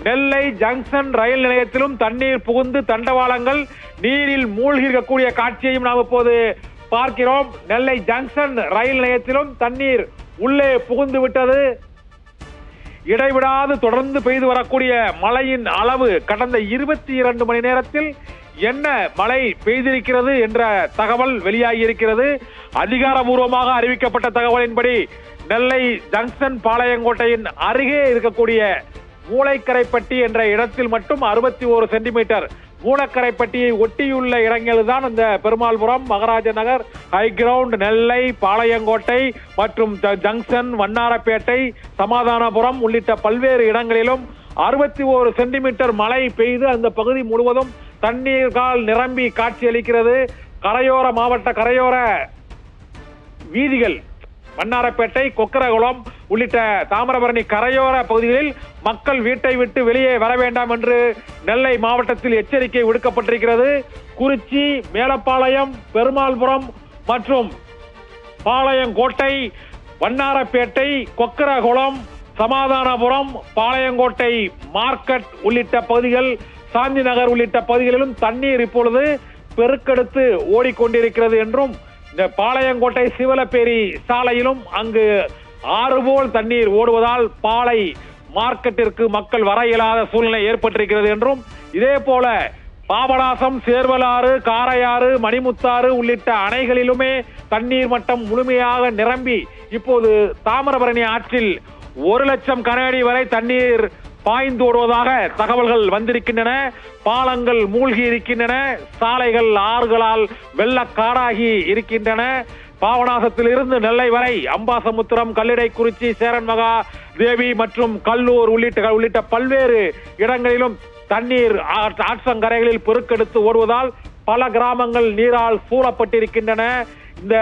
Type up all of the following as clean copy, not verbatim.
நெல்லை junction ரயில் நிலையத்திலும் தண்ணீர் புகுந்து தண்டவாளங்கள் நீரில் மூழ்கி இருக்கக்கூடிய காட்சியையும் நாம் இப்போது பார்க்கிறோம். நெல்லை ஜங்ஷன் ரயில் நிலையத்திலும் தண்ணீர் உள்ளே புகுந்து விட்டது. இடைவிடாது தொடர்ந்து பெய்து வரக்கூடிய மழையின் அளவு கடந்த 22 மணி நேரத்தில் என்ன மழை பெய்திருக்கிறது என்ற தகவல் வெளியாகி இருக்கிறது. அதிகாரபூர்வமாக அறிவிக்கப்பட்ட தகவலின்படி நெல்லை ஜங்ஷன் பாளையங்கோட்டையின் அருகே இருக்கக்கூடிய மூளைக்கரைப்பட்டி என்ற இடத்தில் மட்டும் 61 சென்டிமீட்டர், மூலக்கரைப்பட்டியை ஒட்டியுள்ள இடங்கள் தான் இந்த பெருமாள்புரம், மகாராஜ நகர், ஹைகிரவுண்ட், நெல்லை, பாளையங்கோட்டை மற்றும் ஜங்ஷன், வண்ணாரப்பேட்டை, சமாதானபுரம் உள்ளிட்ட பல்வேறு இடங்களிலும் 61 சென்டிமீட்டர் மழை பெய்து அந்த பகுதி முழுவதும் தண்ணீர்கள் நிரம்பி காட்சியளிக்கிறது. கரையோர மாவட்ட கரையோர வீதிகள், வண்ணாரப்பேட்டை, கொக்கரகுளம் உள்ளிட்ட தாமிரபரணி கரையோர பகுதிகளில் மக்கள் வீட்டை விட்டு வெளியே வர வேண்டாம் என்று நெல்லை மாவட்டத்தில் எச்சரிக்கை விடுக்கப்பட்டிருக்கிறது. குறிச்சி, மேலப்பாளையம், பெருமாள்புரம் மற்றும் பாளையங்கோட்டை, வண்ணாரப்பேட்டை, கொக்கரகுளம், சமாதானபுரம், பாளையங்கோட்டை மார்க்கெட் உள்ளிட்ட பகுதிகள், சாந்தி நகர் உள்ளிட்ட பகுதிகளிலும் தண்ணீர் இப்பொழுது பெருக்கெடுத்து ஓடிக்கொண்டிருக்கிறது என்றும், இந்த பாளையங்கோட்டை சிவலப்பேரி சாலையிலும் அங்கு ஆறு போல் தண்ணீர் ஓடுவதால் பாளை மார்க்கெட்டிற்கு மக்கள் வர இயலாத சூழ்நிலை ஏற்பட்டிருக்கிறது என்றும், இதே போல பாபநாசம், சேர்வலாறு, காரையாறு, மணிமுத்தாறு உள்ளிட்ட அணைகளிலுமே தண்ணீர் மட்டம் முழுமையாக நிரம்பி இப்போது தாமிரபரணி ஆற்றில் 1 லட்சம் கனஅடி வரை தண்ணீர் பாய்ந்தோடுவதாக தகவல்கள் வந்திருக்கின்றன. பாலங்கள் மூழ்கி இருக்கின்றன, சாலைகள் ஆறுகளால் வெள்ளக்காடாகி இருக்கின்றன. பாபநாசத்தில் இருந்து நெல்லை வரை அம்பாசமுத்திரம், கல்லிடைக்குறிச்சி, சேரன்மகா தேவி மற்றும் கல்லூர் உள்ளிட்ட பல்வேறு இடங்களிலும் தண்ணீர் ஆற்றங்கரைகளில் பெருக்கெடுத்து ஓடுவதால் பல கிராமங்கள் நீரால் சூழப்பட்டிருக்கின்றன. இந்த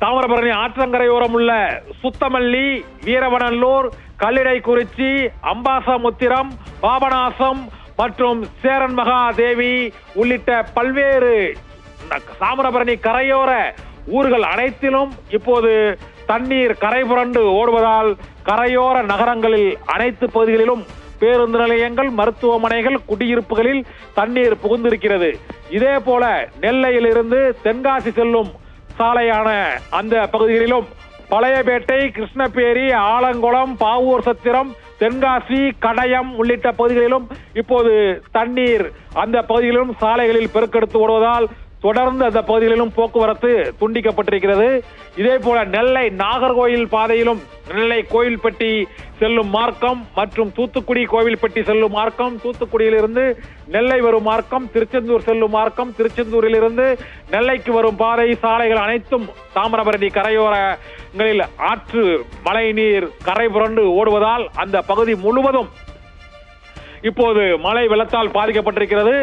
தாமிரபரணி ஆற்றங்கரையோரம் உள்ள சுத்தமல்லி, வீரவநல்லூர், கல்லிடைக்குறிச்சி, அம்பாசமுத்திரம், பாபநாசம் மற்றும் சேரன்மகா தேவி உள்ளிட்ட பல்வேறு தாமிரபரணி கரையோர ஊர்கள் அனைத்திலும் இப்போது தண்ணீர் கரை புரண்டு ஓடுவதால் கரையோர நகரங்களில் அனைத்து பகுதிகளிலும் பேருந்து நிலையங்கள், மருத்துவமனைகள், குடியிருப்புகளில் தண்ணீர் புகுந்திருக்கிறது. இதே போல நெல்லையில் இருந்து தென்காசி செல்லும் சாலையான அந்த பகுதிகளிலும் பழையபேட்டை, கிருஷ்ணபேரி, ஆலங்குளம், பாவூர் சத்திரம், தென்காசி, கடையம் உள்ளிட்ட பகுதிகளிலும் இப்போது தண்ணீர் அந்த பகுதிகளிலும் சாலைகளில் பெருக்கெடுத்து ஓடுவதால் தொடர்ந்து அந்த பகுதிகளிலும் போக்குவரத்து துண்டிக்கப்பட்டிருக்கிறது. இதே போல நெல்லை நாகர்கோயில் பாதையிலும் நெல்லை கோவில்பட்டி செல்லும் மார்க்கம் மற்றும் தூத்துக்குடி கோவில்பட்டி செல்லும் மார்க்கம், தூத்துக்குடியிலிருந்து நெல்லை வரும் மார்க்கம், திருச்செந்தூர் செல்லும் மார்க்கம், திருச்செந்தூரிலிருந்து நெல்லைக்கு வரும் பாதை, சாலைகள் அனைத்தும் தாமிரபரணி கரையோரங்களில் ஆற்று மழை நீர் கரை புரண்டு ஓடுவதால் அந்த பகுதி முழுவதும் இப்போது மழை வெள்ளத்தால் பாதிக்கப்பட்டிருக்கிறது.